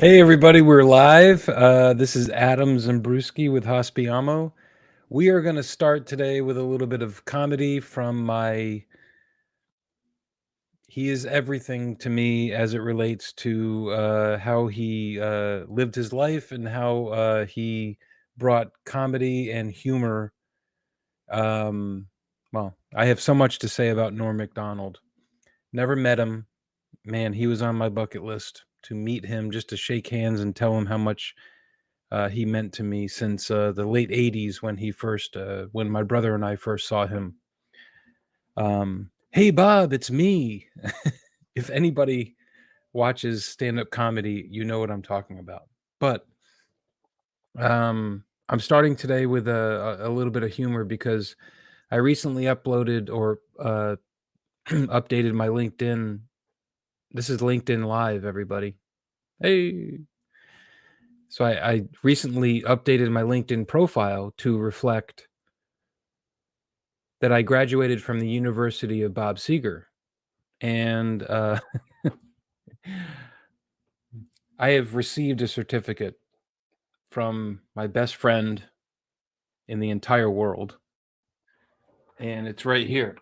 Hey everybody, we're live. This is Adam Zambruski with Hospiamo. We are going to start today with a little bit of comedy from my he is everything to me as it relates to how he lived his life and how he brought comedy and humor. Um, well, I have so much to say about Norm Macdonald. Never met him. Man, he was on my bucket list to meet him, just to shake hands and tell him how much he meant to me since the late '80s when my brother and I first saw him. Hey Bob, it's me. If anybody watches stand-up comedy, you know what I'm talking about. But I'm starting today with a little bit of humor because I recently uploaded or updated my LinkedIn. This is LinkedIn Live, everybody. Hey. So I recently updated my LinkedIn profile to reflect that I graduated from the University of Bob Seger, and I have received a certificate from my best friend in the entire world, and it's right here.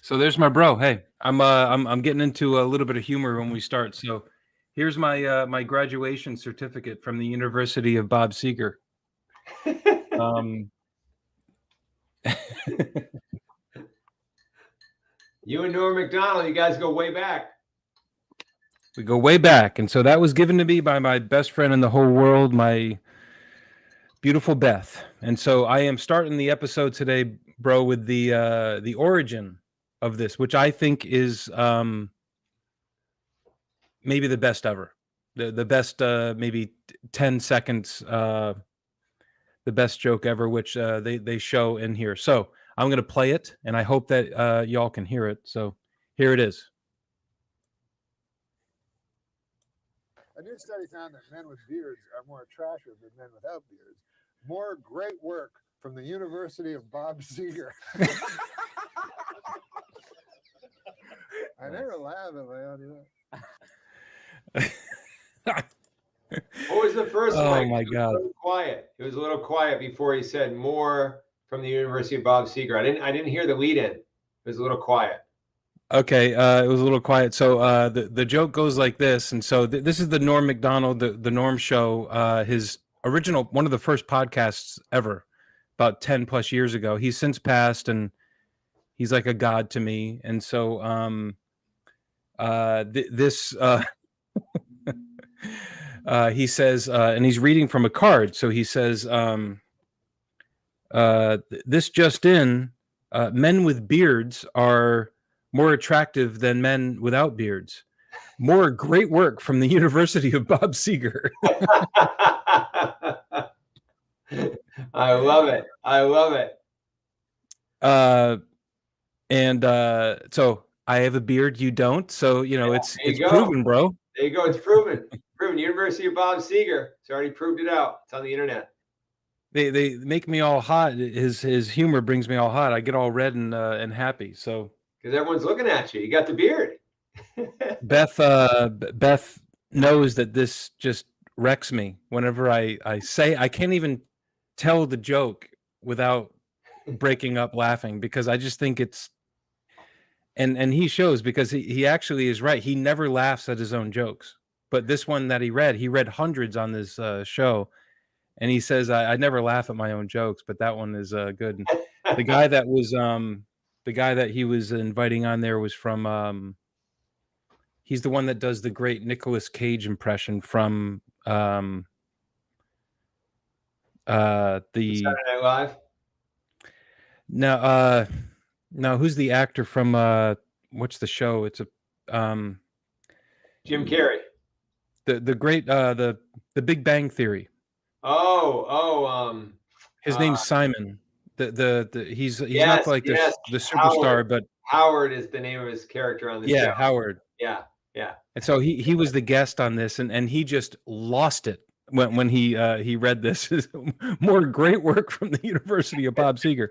So there's my bro. Hey, I'm getting into a little bit of humor when we start. So here's my graduation certificate from the University of Bob Seger. Um, You and Norm Macdonald, you guys go way back. we go way back, and so that was given to me by my best friend in the whole world, my beautiful Beth. And so I am starting the episode today, bro, with the origin of this, which I think is maybe the best ever. The best maybe 10 seconds the best joke ever, which they show in here. So I'm going to play it, and I hope that y'all can hear it. So here it is. A new study found that men with beards are more attractive than men without beards. More great work from the University of Bob Seger. I never laugh at my own. What was the first one? Oh my God! Quiet. It was a little quiet before he said more from the University of Bob Seger. I didn't hear the lead in. It was a little quiet. Okay, it was a little quiet. So the joke goes like this, and so this is the Norm Macdonald, the Norm Show. His original, one of the first podcasts ever, about 10 plus years ago. He's since passed, and he's like a god to me. And so this he says, and he's reading from a card. So he says, this just in, men with beards are more attractive than men without beards. More great work from the University of Bob Seger. I love it. I love it. So I have a beard, you don't. So it's proven, bro. There you go. It's proven. Proven. University of Bob Seger. It's already proved it out. It's on the internet. They make me all hot. His humor brings me all hot. I get all red and happy. So because everyone's looking at you. You got the beard. Beth knows that this just wrecks me whenever I say. I can't even tell the joke without breaking up laughing because I just think it's and he shows because he actually is right. He never laughs at his own jokes. But this one that he read hundreds on this show, and he says I never laugh at my own jokes, but that one is good. And the guy that was the guy that he was inviting on there was from he's the one that does the great Nicolas Cage impression from the Saturday Night Live. No, who's the actor from what's the show? It's a Jim Carrey. The great the Big Bang Theory. His name's Simon. He's not like the superstar, Howard. but Howard is the name of his character on the show. Yeah, Howard. Yeah. And so he was the guest on this, and he just lost it when he read this. More great work from the University of Bob Seger.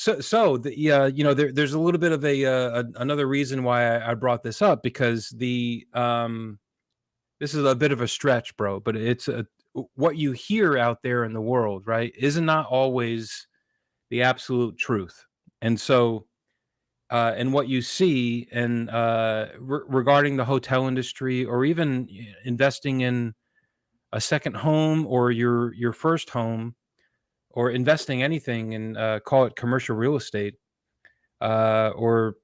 There's a little bit of another reason why I brought this up, because this is a bit of a stretch, bro, but what you hear out there in the world, right, is not always the absolute truth. And so, and what you see, and regarding the hotel industry, or even investing in a second home, or your first home, or investing anything in, call it commercial real estate, or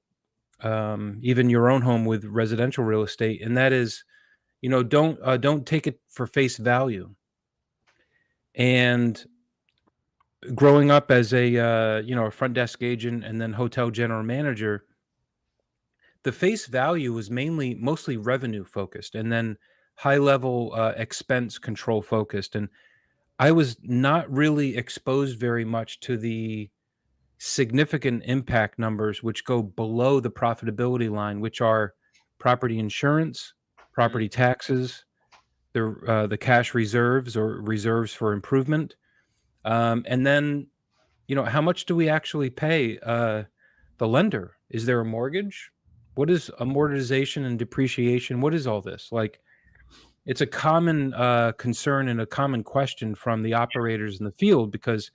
even your own home with residential real estate, and that is, don't take it for face value. And growing up as a front desk agent and then hotel general manager, the face value was mostly revenue focused, and then high level expense control focused. And I was not really exposed very much to the significant impact numbers which go below the profitability line, which are property insurance, property taxes, the cash reserves, or reserves for improvement, and then how much do we actually pay the lender? Is there a mortgage? What is amortization and depreciation? What is all this? Like, it's a common concern and a common question from the operators in the field, because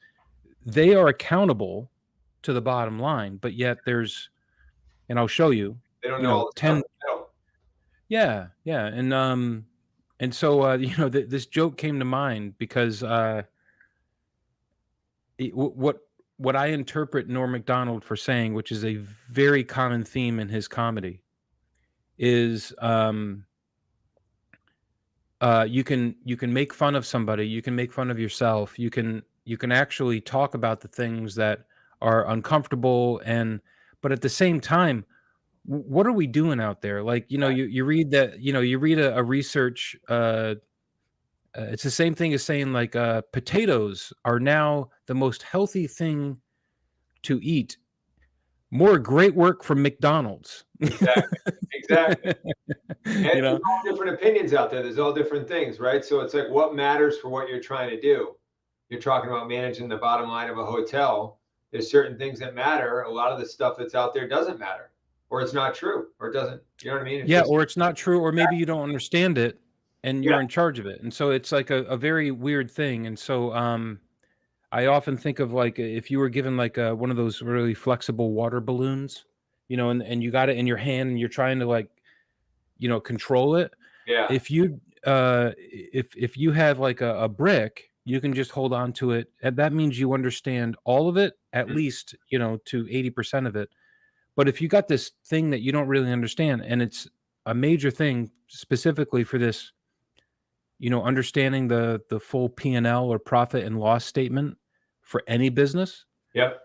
they are accountable to the bottom line, but yet there's, and I'll show you, They don't know all the 10. stuff. No. Yeah, yeah, and so this joke came to mind because what I interpret Norm Macdonald for saying, which is a very common theme in his comedy, is you can make fun of somebody, you can make fun of yourself, you can actually talk about the things that are uncomfortable, but at the same time, what are we doing out there? Like, you read that, you read a research, it's the same thing as saying, like, potatoes are now the most healthy thing to eat. More great work from McDonald's. Exactly. And there's all different opinions out there. There's all different things, right? So it's like, what matters for what you're trying to do? You're talking about managing the bottom line of a hotel. There's certain things that matter. A lot of the stuff that's out there doesn't matter, or it's not true, or it doesn't. You know what I mean? Or it's not true, or maybe you don't understand it, and you're in charge of it. And so it's like a very weird thing. And so I often think of, like, if you were given like one of those really flexible water balloons, and you got it in your hand and you're trying to, like, control it. Yeah. If you have like a brick, you can just hold on to it, and that means you understand all of it, at least, to 80% of it. But if you got this thing that you don't really understand, and it's a major thing specifically for this, understanding the full P&L, or profit and loss statement, for any business. Yep.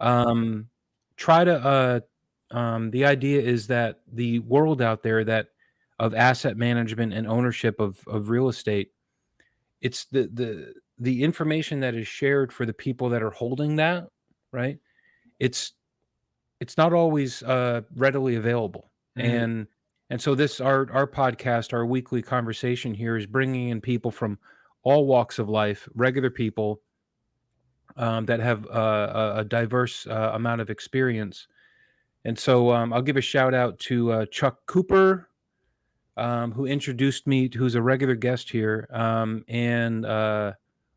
Try to the idea is that the world out there of asset management and ownership of real estate, it's the information that is shared for the people that are holding that, right? It's not always readily available. And so our podcast, our weekly conversation here, is bringing in people from all walks of life, regular people that have a diverse amount of experience. And so I'll give a shout out to Chuck Cooper, who introduced me, who's a regular guest here, and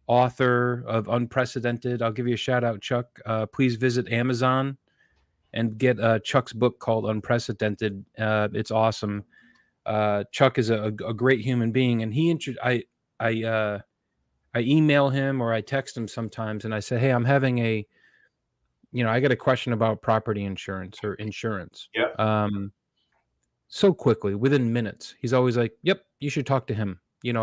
author of Unprecedented. I'll give you a shout out, Chuck. Please visit Amazon and get Chuck's book called Unprecedented. It's awesome. Chuck is a great human being, and I email him, or I text him sometimes, and I say, hey, I'm having I got a question about property insurance or insurance. Yeah. So quickly, within minutes, he's always like, yep, you should talk to him. You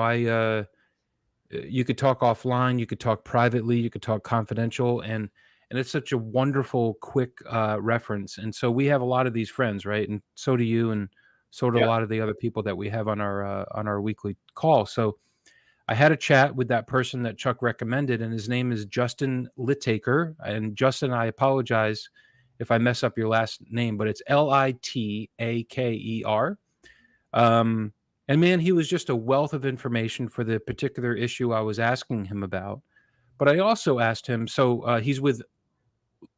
could talk offline, you could talk privately, you could talk confidential, and it's such a wonderful, quick reference. And so we have a lot of these friends, right? And so do you, and so do a lot of the other people that we have on our weekly call. So I had a chat with that person that Chuck recommended, and his name is Justin Littaker. And Justin, I apologize if I mess up your last name, but it's Littaker. And man, he was just a wealth of information for the particular issue I was asking him about. But I also asked him, so he's with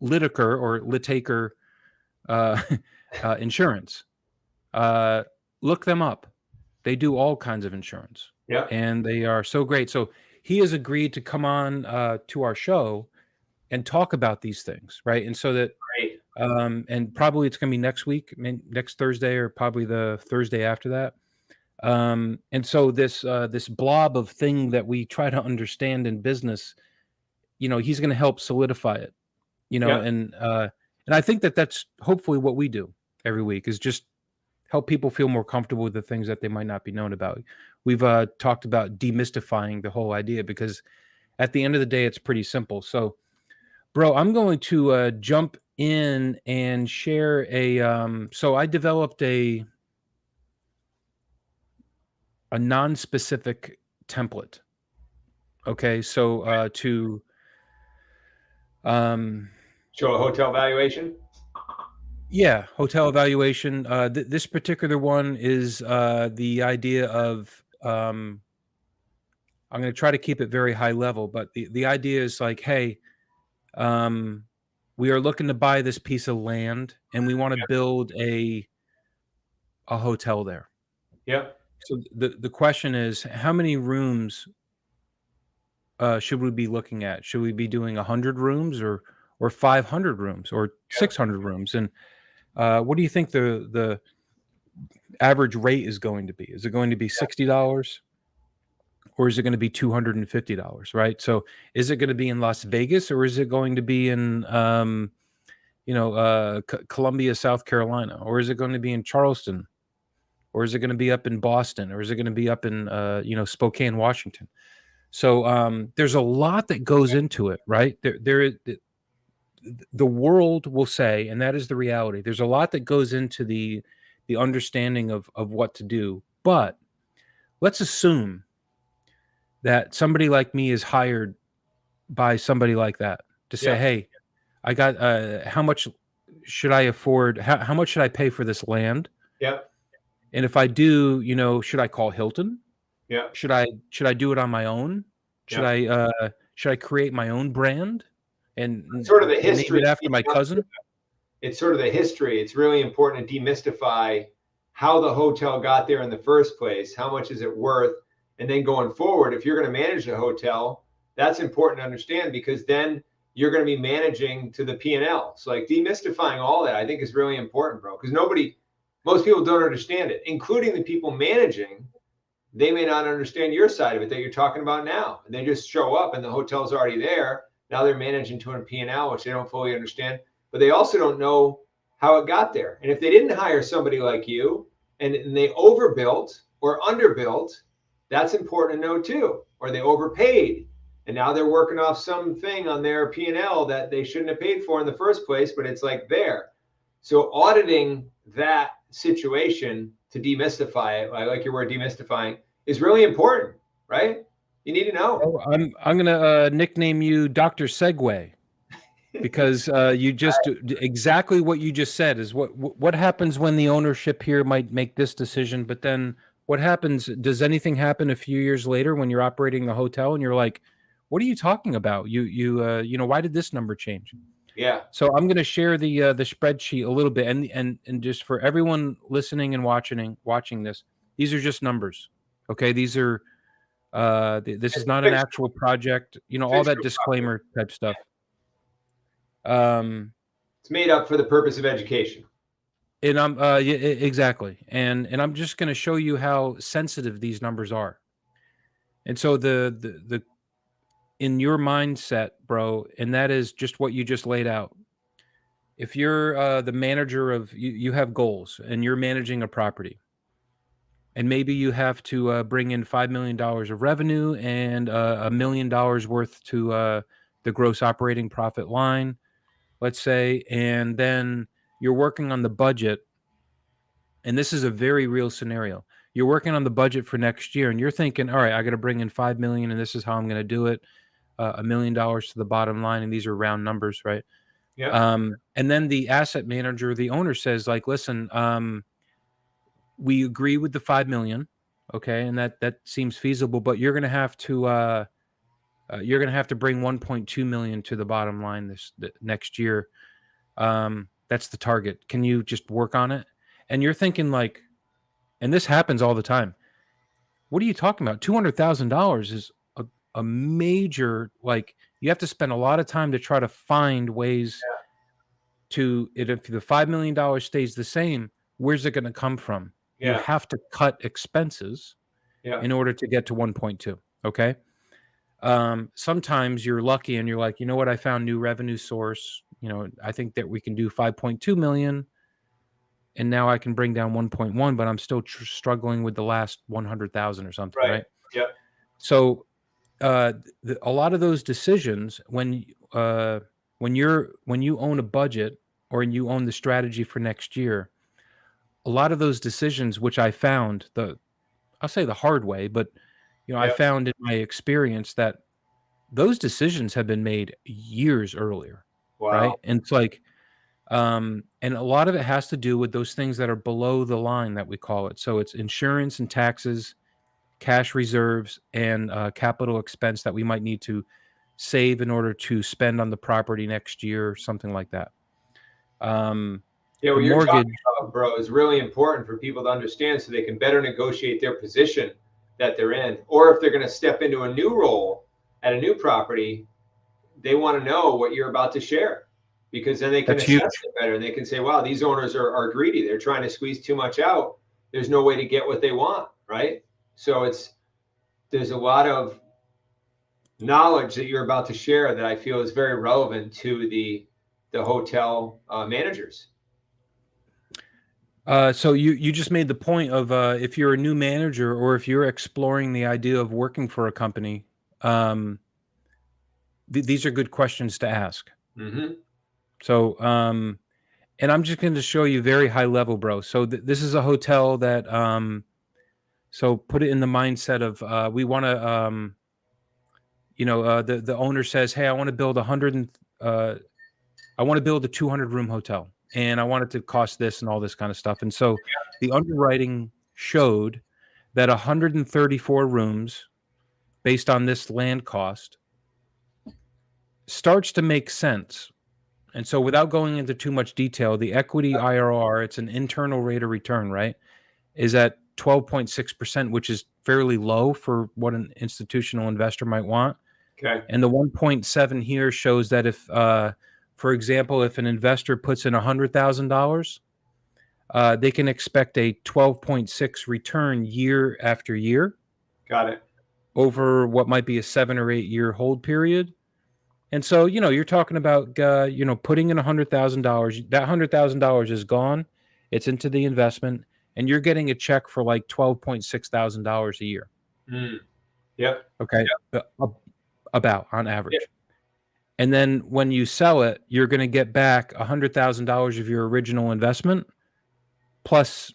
Litaker or Litaker Insurance. Look them up. They do all kinds of insurance. Yeah. And they are so great. So he has agreed to come on to our show and talk about these things, right? And so that Great. and probably it's going to be next week, next Thursday, or probably the Thursday after that. And so this blob of thing that we try to understand in business, he's going to help solidify it, Yeah. and I think that that's hopefully what we do every week, is just help people feel more comfortable with the things that they might not be known about. We've talked about demystifying the whole idea, because at the end of the day, it's pretty simple. So, bro, I'm going to jump in and share so I developed a non-specific template. Okay, so to show a hotel valuation. Yeah, hotel evaluation. This particular one is the idea of I'm going to try to keep it very high level, but the idea is like, hey, we are looking to buy this piece of land and we want to build a hotel there. Yep. So the question is, how many rooms should we be looking at? Should we be doing 100 rooms or 500 rooms or 600 rooms? And what do you think the average rate is going to be? Is it going to be $60, or is it going to be $250? Right. So is it going to be in Las Vegas, or is it going to be in Columbia, South Carolina, or is it going to be in Charleston, or is it going to be up in Boston, or is it going to be up in Spokane, Washington? So there's a lot that goes into it, right? The world will say, and that is the reality, there's a lot that goes into the understanding of what to do. But let's assume that somebody like me is hired by somebody like that to say, hey, I got how much should I afford? How much should I pay for this land? Yep. And if I do, should I call Hilton? Yeah. Should I do it on my own? Should I create my own brand and sort of the history name it after my cousin? It's sort of the history. It's really important to demystify how the hotel got there in the first place. How much is it worth? And then going forward, if you're going to manage the hotel, that's important to understand, because then you're going to be managing to the P&L. So like demystifying all that, I think, is really important, bro, because most people don't understand it, including the people managing. They may not understand your side of it that you're talking about now. And they just show up and the hotel's already there. Now they're managing to a P&L, which they don't fully understand, but they also don't know how it got there. And if they didn't hire somebody like you and they overbuilt or underbuilt, that's important to know too. Or they overpaid and now they're working off something on their P&L that they shouldn't have paid for in the first place, but it's like there. So auditing that situation to demystify it, I like your word demystifying, is really important, right? You need to know. Oh, I'm gonna nickname you Dr. Segway, because you just exactly what you just said is what happens when the ownership here might make this decision, but then what happens? Does anything happen a few years later when you're operating the hotel and you're like, what are you talking about? You why did this number change? Yeah. So I'm going to share the spreadsheet a little bit, and just for everyone listening and watching this, these are just numbers. Okay, these are this is not an actual project. All that disclaimer type stuff. It's made up for the purpose of education. And I'm exactly, and I'm just going to show you how sensitive these numbers are. And so the in your mindset, bro, and that is just what you just laid out. If you're the manager of, you have goals and you're managing a property, and maybe you have to bring in $5 million of revenue and $1 million worth to the gross operating profit line, let's say, and then you're working on the budget. And this is a very real scenario. You're working on the budget for next year and you're thinking, all right, I got to bring in 5 million and this is how I'm going to do it. $1 million to the bottom line. And these are round numbers, right? Yeah. And then the asset manager, the owner says like, listen, we agree with the 5 million. Okay. And that seems feasible, but you're going to have to you're going to have to bring 1.2 million to the bottom line next year. That's the target. Can you just work on it? And you're thinking like, and this happens all the time. What are you talking about? $200,000 is a major, like, you have to spend a lot of time to try to find ways to it. If the $5 million stays the same, where's it going to come from? You have to cut expenses in order to get to 1.2. Okay. Sometimes you're lucky and you're like, you know what? I found new revenue source. I think that we can do 5.2 million. And now I can bring down 1.1, but I'm still struggling with the last 100,000 or something. Right. Yep. So, a lot of those decisions when you own a budget or you own the strategy for next year, a lot of those decisions, which I found I'll say the hard way, but I found in my experience that those decisions have been made years earlier. Wow. Right. And it's like, and a lot of it has to do with those things that are below the line that we call it. So it's insurance and taxes, cash reserves, and capital expense that we might need to save in order to spend on the property next year, something like that. What you're talking about, bro, is really important for people to understand so they can better negotiate their position that they're in. Or if they're going to step into a new role at a new property, they want to know what you're about to share, because then they can assess it better and they can say, wow, these owners are greedy. They're trying to squeeze too much out. There's no way to get what they want, right? So there's a lot of knowledge that you're about to share that I feel is very relevant to the hotel managers. So you just made the point of if you're a new manager or if you're exploring the idea of working for a company, these are good questions to ask. Mm-hmm. So, and I'm just going to show you very high level, bro. So this is a hotel that, so put it in the mindset of we want to, the owner says, hey, I want to build I want to build a 200 room hotel, and I want it to cost this and all this kind of stuff. And so the underwriting showed that 134 rooms based on this land cost starts to make sense. And so without going into too much detail, the equity IRR, it's an internal rate of return, right, is at 12.6%, which is fairly low for what an institutional investor might want. Okay. And the 1.7 here shows that if, for example, if an investor puts in $100,000, they can expect a 12.6 return year after year. Got it. Over what might be a 7 or 8 year hold period. And so, you're talking about, putting in $100,000. That $100,000 is gone. It's into the investment, and you're getting a check for like $12,600 a year. Yep. Okay. Yep. About on average. Yep. And then when you sell it, you're going to get back $100,000 of your original investment plus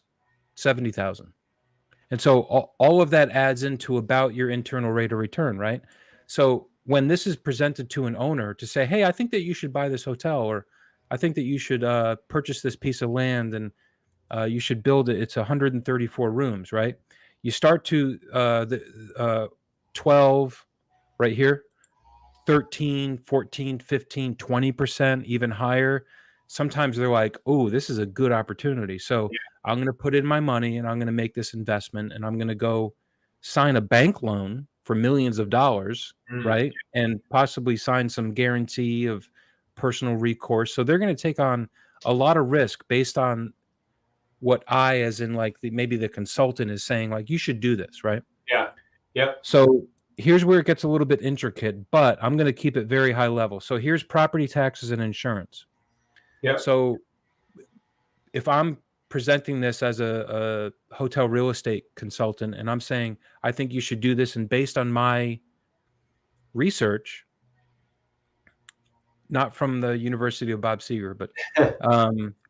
$70,000. And so all of that adds into about your internal rate of return, right? So when this is presented to an owner to say, hey, I think that you should buy this hotel, or I think that you should purchase this piece of land and you should build it. It's 134 rooms, right? You start to 12 right here, 13, 14, 15, 20%, even higher. Sometimes they're like, oh, this is a good opportunity. So I'm going to put in my money and I'm going to make this investment and I'm going to go sign a bank loan for millions of dollars, right? And possibly sign some guarantee of personal recourse. So they're going to take on a lot of risk based on what I, as in like maybe the consultant, is saying, like, you should do this, right? Yeah. Yep. So here's where it gets a little bit intricate, but I'm going to keep it very high level. So here's property taxes and insurance. Yep. So if I'm presenting this as a hotel real estate consultant and I'm saying, I think you should do this, and based on my research, not from the University of Bob Seger, but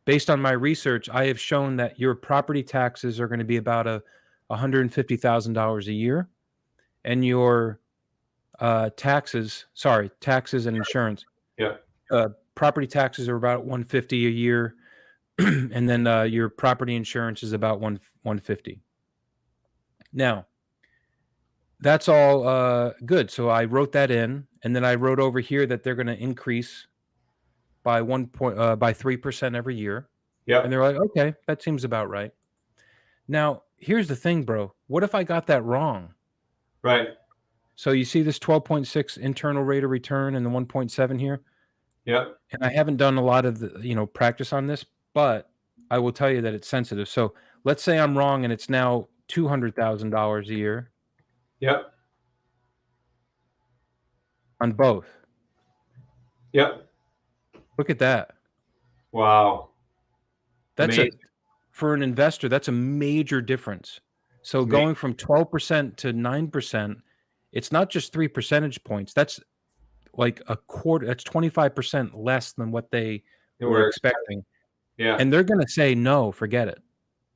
based on my research, I have shown that your property taxes are going to be about $150,000 a year, and your taxes and insurance. Yeah. Property taxes are about $150 a year, and then your property insurance is about $150. Now, that's all good. So I wrote that in, and then I wrote over here that they're going to increase by by 3% every year. And Yep. they're like, okay, that seems about right. Now, here's the thing, bro. What if I got that wrong? Right. So you see this 12.6 internal rate of return and the 1.7 here? Yep. And I haven't done a lot of the, practice on this, but I will tell you that it's sensitive. So let's say I'm wrong and it's now $200,000 a year Yep. on both. Yep. Look at that. Wow. That's Amazing. for an investor, that's a major difference. So It's going from 12% to 9%, it's not just 3 percentage points. That's like a quarter. That's 25% less than what they were expecting. Yeah. And they're going to say, no, forget it.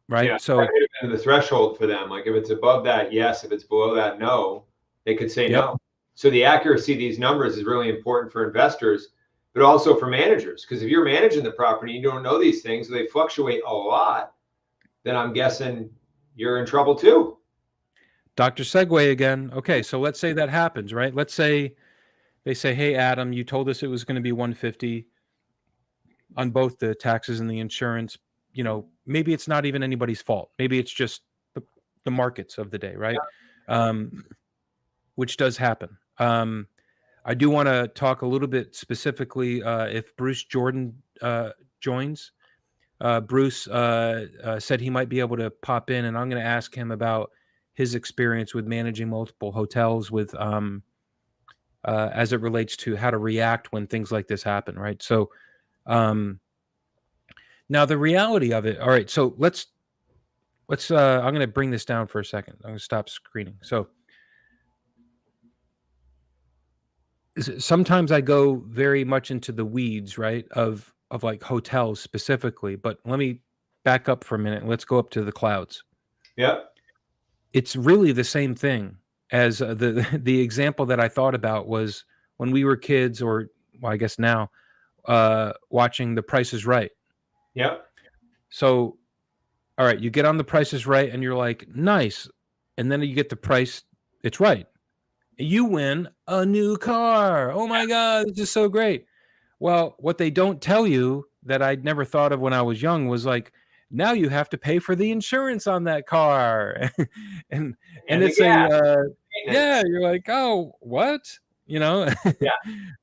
Right. Yeah. So the threshold for them, like if it's above that, yes. If it's below that, no. They could say Yep. no. So the accuracy of these numbers is really important for investors, but also for managers. Because if you're managing the property, you don't know these things, they fluctuate a lot, then I'm guessing you're in trouble too. Dr. Segway again. Okay, so let's say that happens, right? Let's say they say, hey, Adam, you told us it was going to be 150 on both the taxes and the insurance. Maybe it's not even anybody's fault. Maybe it's just the markets of the day, right? Yeah. Which does happen. I do want to talk a little bit specifically if Bruce Jordan joins. Bruce said he might be able to pop in, and I'm going to ask him about his experience with managing multiple hotels with as it relates to how to react when things like this happen, right? So now the reality of it, all right, so let's I'm going to bring this down for a second. I'm going to stop screening. So sometimes I go very much into the weeds, right, of like hotels specifically, but let me back up for a minute and let's go up to the clouds. Yeah. It's really the same thing as the example that I thought about was when we were kids, or well, I guess now, watching The Price is Right. Yep. So, all right, you get on The Price is Right and you're like, nice. And then you get the price, it's right. You win a new car. Oh my God, this is so great. Well, what they don't tell you that I'd never thought of when I was young was like, now you have to pay for the insurance on that car. and it's yeah, you're like, oh, what? Yeah.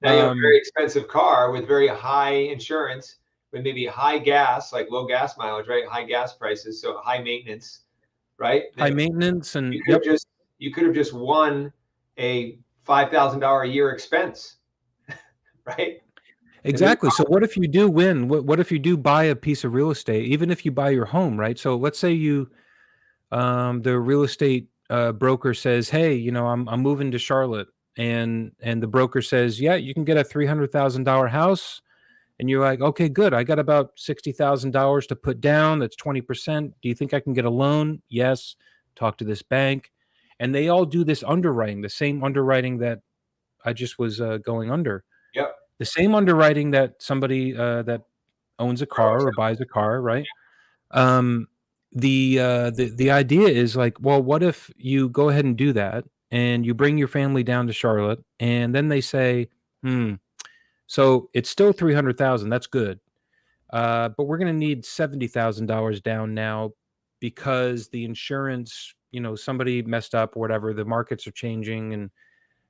Now you have a very expensive car with very high insurance, with maybe high gas, like low gas mileage, right? High gas prices, so high maintenance, right? High maintenance, and you could have just won a $5,000 a year expense, right? Exactly. So what if you do win? What if you do buy a piece of real estate, even if you buy your home, right? So let's say you, the real estate broker says, hey, I'm moving to Charlotte, and the broker says, yeah, you can get a $300,000 house. And you're like, okay, good. I got about $60,000 to put down. That's 20%. Do you think I can get a loan? Yes. Talk to this bank. And they all do this underwriting, the same underwriting that I just was going under. Yep. The same underwriting that somebody that owns a car or buys a car, right? The idea is like, well, what if you go ahead and do that and you bring your family down to Charlotte, and then they say, so it's still 300,000. That's good. But we're going to need $70,000 down now because the insurance, somebody messed up or whatever. The markets are changing, and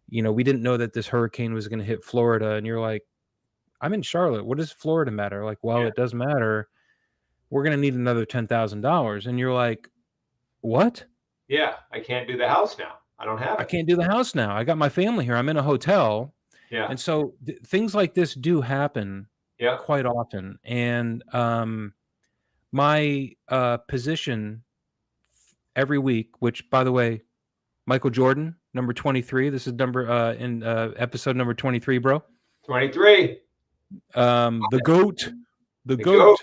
we didn't know that this hurricane was going to hit Florida. And you're like, I'm in Charlotte. What does Florida matter? Like, well, it does matter. We're going to need another $10,000. And you're like, what? Yeah, I can't do the house now. I don't have it. I can't do the house now. I got my family here. I'm in a hotel. Yeah. And so things like this do happen Yeah. quite often. And my position every week, which, by the way, Michael Jordan, number 23. This is in episode number 23, bro. 23. The GOAT. The GOAT.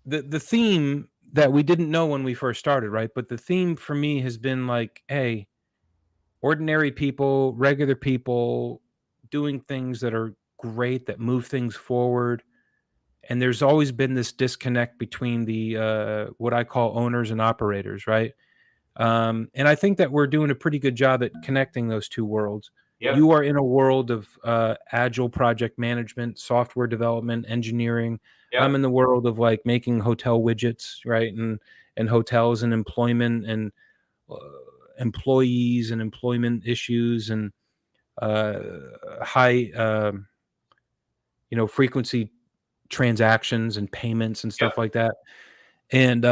The theme that we didn't know when we first started, right? But the theme for me has been like, hey, ordinary people, regular people doing things that are great, that move things forward. And there's always been this disconnect between the what I call owners and operators, right? And I think that we're doing a pretty good job at connecting those two worlds. Yep. You are in a world of agile project management, software development, engineering. Yep. I'm in the world of like making hotel widgets, right? And hotels and employment and employees and employment issues and high frequency transactions and payments and stuff like that. And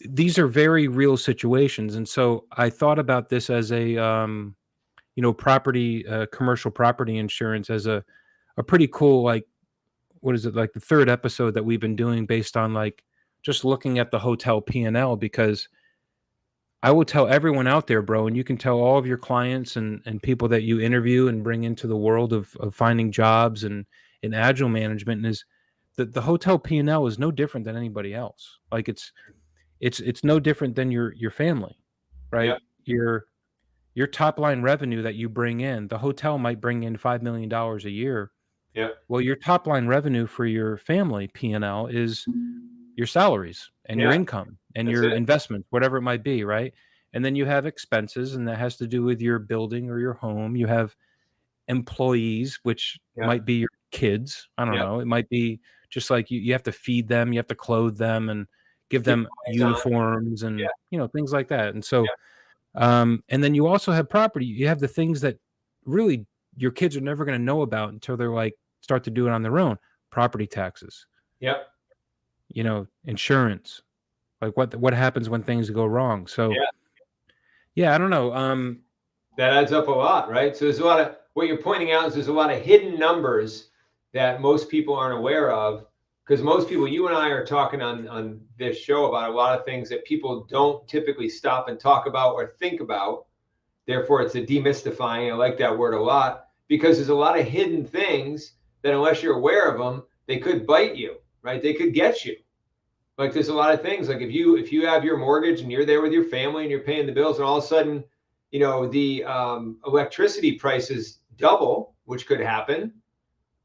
these are very real situations. And so I thought about this as a property commercial property insurance as a pretty cool, like, what is it, like the third episode that we've been doing based on like just looking at the hotel P&L, because I will tell everyone out there, bro, and you can tell all of your clients and people that you interview and bring into the world of finding jobs and in agile management, is that the hotel P&L is no different than anybody else. Like it's no different than your family, right? Yeah. Your top line revenue that you bring in, the hotel might bring in $5 million a year. Yeah. Well, your top line revenue for your family P&L is your salaries and your income and That's your it. investments, whatever it might be, right? And then you have expenses, and that has to do with your building or your home. You have employees, which might be your kids. I don't know. It might be just like you have to feed them, you have to clothe them and give them uniforms and things like that. And so and then you also have property. You have the things that really your kids are never going to know about until they're like start to do it on their own. Property taxes. Yep. Insurance. Like what happens when things go wrong. So I don't know. That adds up a lot, right? So there's a lot of, what you're pointing out is there's a lot of hidden numbers that most people aren't aware of, because most people, you and I are talking on this show about a lot of things that people don't typically stop and talk about or think about. Therefore, it's a demystifying. I like that word a lot, because there's a lot of hidden things that unless you're aware of them, they could bite you, right? They could get you. Like there's a lot of things, like if you have your mortgage and you're there with your family and you're paying the bills, and all of a sudden, the electricity prices double, which could happen.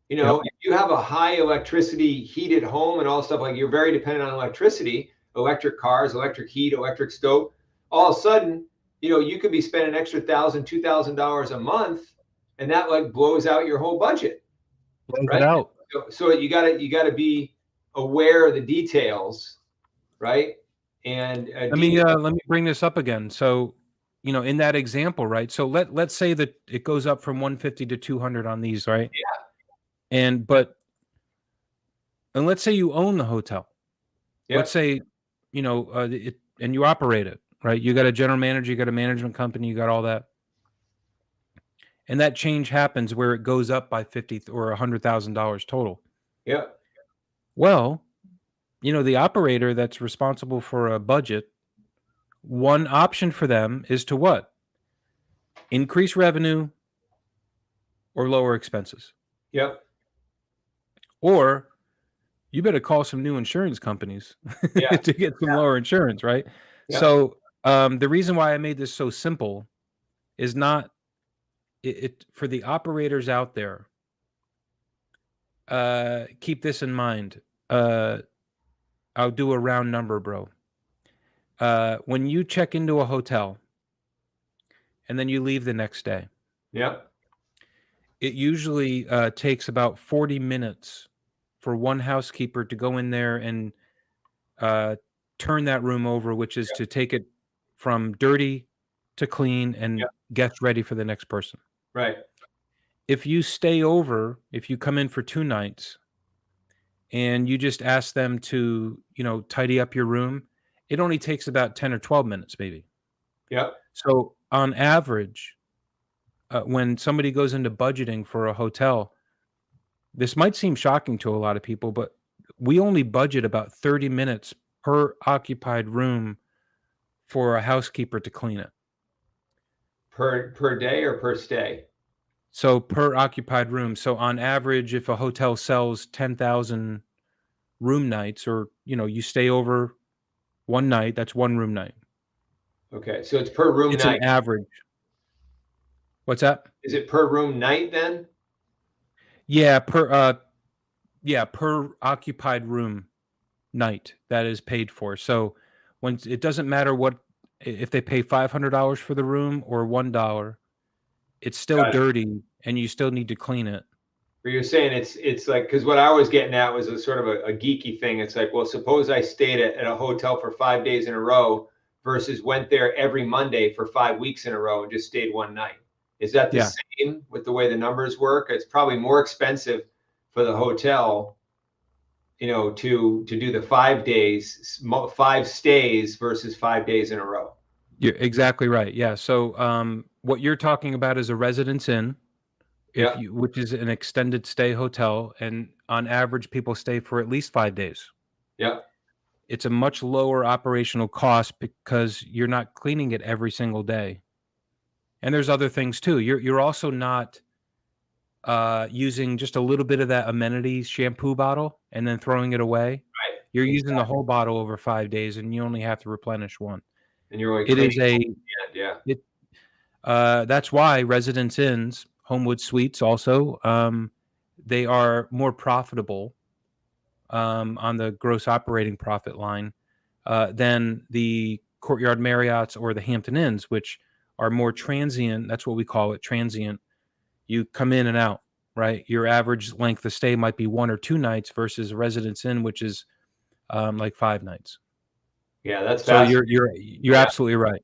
If you have a high electricity heated home and all stuff, like you're very dependent on electricity, electric cars, electric heat, electric stove, all of a sudden, you could be spending an extra $1,000, $2,000 a month, and that like blows out your whole budget. Blows it out. So you gotta be aware of the details, right? And let me bring this up again. So, in that example, right? So let's say that it goes up from 150 to 200 on these, right? Yeah. And let's say you own the hotel. Yeah. Let's say, and you operate it, right? You got a general manager, you got a management company, you got all that. And that change happens where it goes up by $50,000 or $100,000 total. Yeah. Well, the operator that's responsible for a budget, one option for them is to what? Increase revenue or lower expenses. Yep. Or you better call some new insurance companies to get some lower insurance, right? Yeah. So the reason why I made this so simple is not it for the operators out there. Keep this in mind. I'll do a round number, bro. When you check into a hotel and then you leave the next day. Yep. It usually takes about 40 minutes for one housekeeper to go in there and turn that room over, which is to take it from dirty to clean and get ready for the next person. Right. If you stay over, if you come in for 2 nights and you just ask them to, tidy up your room, it only takes about 10 or 12 minutes, maybe. Yep. So on average, when somebody goes into budgeting for a hotel, this might seem shocking to a lot of people, but we only budget about 30 minutes per occupied room for a housekeeper to clean it. Per day or per stay? So per occupied room. So on average, if a hotel sells 10,000 room nights, or, you stay over one night, that's one room night. Okay. So it's per room night. It's an average. What's that? Is it per room night then? Yeah, per occupied room night that is paid for. So when it doesn't matter what if they pay $500 for the room or $1, it's still Got it. dirty and you still need to clean it. But you're saying it's like, because what I was getting at was a sort of a geeky thing. It's like, well, suppose I stayed at a hotel for 5 days in a row versus went there every Monday for 5 weeks in a row and just stayed one night. Is that the Yeah. same with the way the numbers work? It's probably more expensive for the hotel, to do the 5 days, 5 stays versus 5 days in a row. You're exactly right. Yeah. So what you're talking about is a Residence Inn, Yeah. which is an extended stay hotel, and on average people stay for at least 5 days. Yeah. It's a much lower operational cost because you're not cleaning it every single day. And there's other things too. You're also not using just a little bit of that amenities shampoo bottle and then throwing it away. Right. You're using the whole bottle over 5 days, and you only have to replenish one. And you're only It is cleaning a at the end, yeah. that's why Residence Inns, Homewood Suites, also they are more profitable on the gross operating profit line than the Courtyard Marriotts or the Hampton Inns, which are more transient. That's what we call it, transient. You come in and out, right? Your average length of stay might be 1 or 2 nights versus a Residence Inn, which is like 5 nights. Yeah, that's So fascinating. you're absolutely right.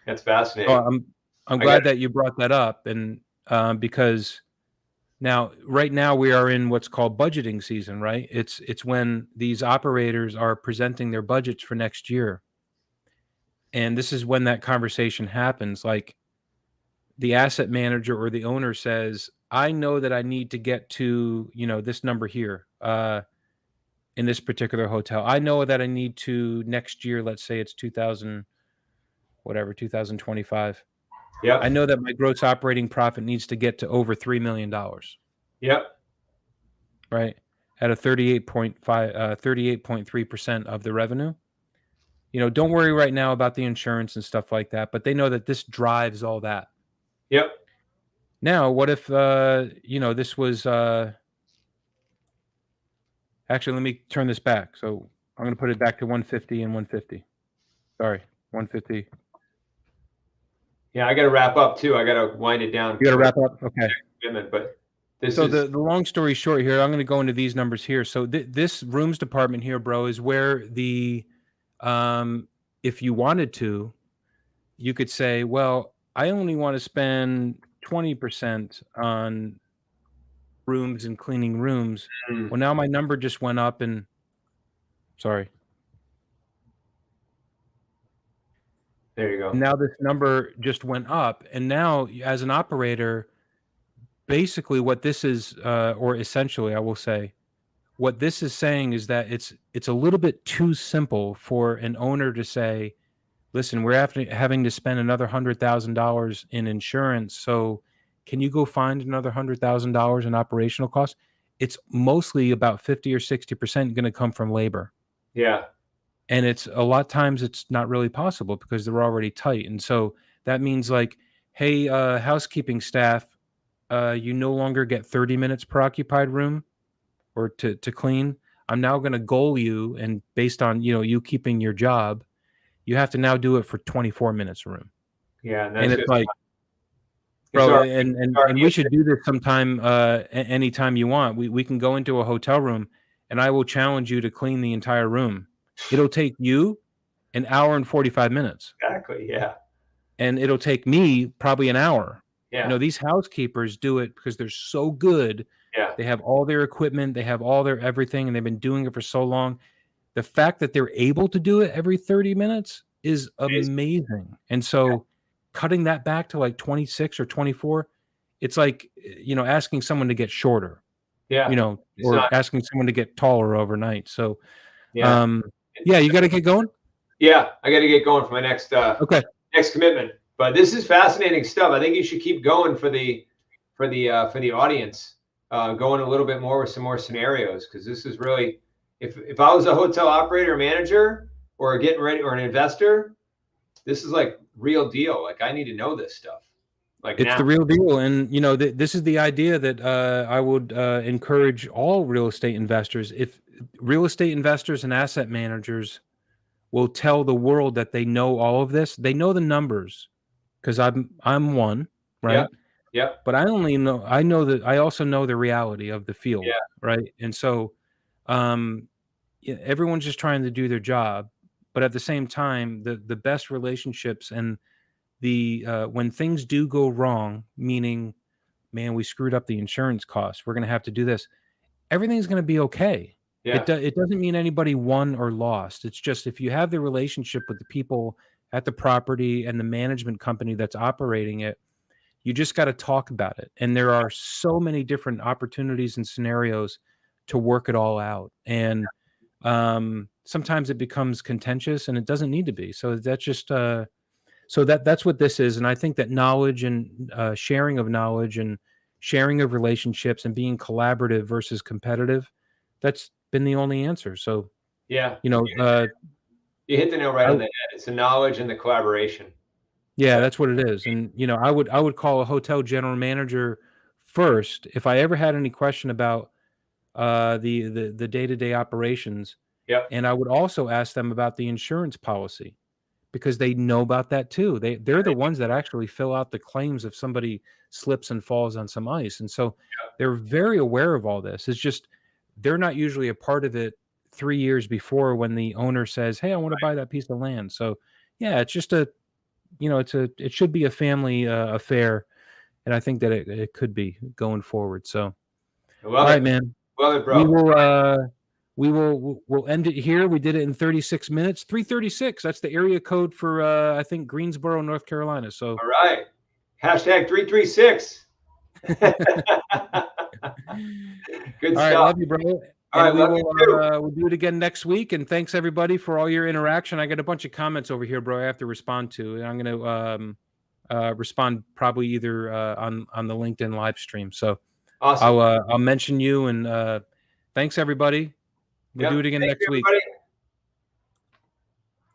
That's fascinating. So I'm glad that you brought that up, and because right now we are in what's called budgeting season, right? It's when these operators are presenting their budgets for next year, and this is when that conversation happens. Like the asset manager or the owner says, "I know that I need to get to this number here in this particular hotel. I know that I need to next year. Let's say it's 2025. Yep. I know that my gross operating profit needs to get to over $3 million, Yep. right? At a 38.3% of the revenue. Don't worry right now about the insurance and stuff like that, but they know that this drives all that. Yep. Now, what if, this was, actually, let me turn this back. So I'm going to put it back to 150 and 150. Sorry, 150. Yeah, I got to wrap up too. I got to wind it down. You got to wrap up? Okay. But this So is the long story short here, I'm going to go into these numbers here. So this rooms department here, bro, is where the, if you wanted to, you could say, well, I only want to spend 20% on rooms and cleaning rooms. Mm. Well, now my number just went up, and sorry. There you go. Now this number just went up, and now as an operator, basically what this is, or essentially, I will say, what this is saying is that it's a little bit too simple for an owner to say, listen, we're having to spend another $100,000 in insurance, so can you go find another $100,000 in operational costs? It's mostly about 50 or 60% going to come from labor. Yeah. And it's a lot of times it's not really possible because they're already tight. And so that means like, hey, housekeeping staff, you no longer get 30 minutes per occupied room or to clean. I'm now going to goal you, and based on you keeping your job, you have to now do it for 24 minutes a room. Yeah, And it's like, bro, and we should do this sometime, anytime you want. We can go into a hotel room, and I will challenge you to clean the entire room. It'll take you an hour and 45 minutes. Exactly. Yeah. And it'll take me probably an hour. Yeah. These housekeepers do it because they're so good. Yeah. They have all their equipment, they have all their everything, and they've been doing it for so long. The fact that they're able to do it every 30 minutes is amazing. And so cutting that back to like 26 or 24, it's like, asking someone to get shorter. Yeah. Or asking someone to get taller overnight. So yeah. You got to get going. Yeah, I got to get going for my next next commitment. But this is fascinating stuff. I think you should keep going for the audience, going a little bit more with some more scenarios, because this is really, if I was a hotel operator, manager, or getting ready, or an investor, this is like real deal. Like I need to know this stuff. Like it's the real deal. And this is the idea that I would encourage all real estate investors. If real estate investors and asset managers will tell the world that they know all of this. They know the numbers because I'm one, right? Yep. But I know that I also know the reality of the field, Yeah. right? And so everyone's just trying to do their job, but at the same time, the best relationships and the when things do go wrong, meaning, man, we screwed up the insurance costs, we're going to have to do this. Everything's going to be okay. Yeah. It doesn't mean anybody won or lost. It's just if you have the relationship with the people at the property and the management company that's operating it, you just got to talk about it. And there are so many different opportunities and scenarios to work it all out. And sometimes it becomes contentious, and it doesn't need to be. So that's just so that's what this is. And I think that knowledge and sharing of knowledge and sharing of relationships and being collaborative versus competitive, that's been the only answer. So Yeah. you know, You hit the nail right on the head. It's the knowledge and the collaboration. yeah, that's what it is. And you know, I would call a hotel general manager first if I ever had any question about the day-to-day operations. Yep. And I would also ask them about the insurance policy because they know about that too. They're the ones that actually fill out the claims if somebody slips and falls on some ice. And so they're very aware of all this. It's just they're not usually a part of it 3 years before when the owner says, "Hey, I want to buy that piece of land." So yeah, it's just it should be a family affair, and I think that it could be going forward. So all right, man. Well, bro. We'll end it here. We did it in 36 minutes. 336. That's the area code for I think Greensboro, North Carolina. So all right. Hashtag 336. Good all stuff. right, love you, bro. All right, we'll do it again next week. And thanks everybody for all your interaction. I got a bunch of comments over here, bro. I have to respond to, and I'm going to respond probably either on the LinkedIn live stream. So awesome. I'll mention you, and thanks everybody. We'll do it again next week.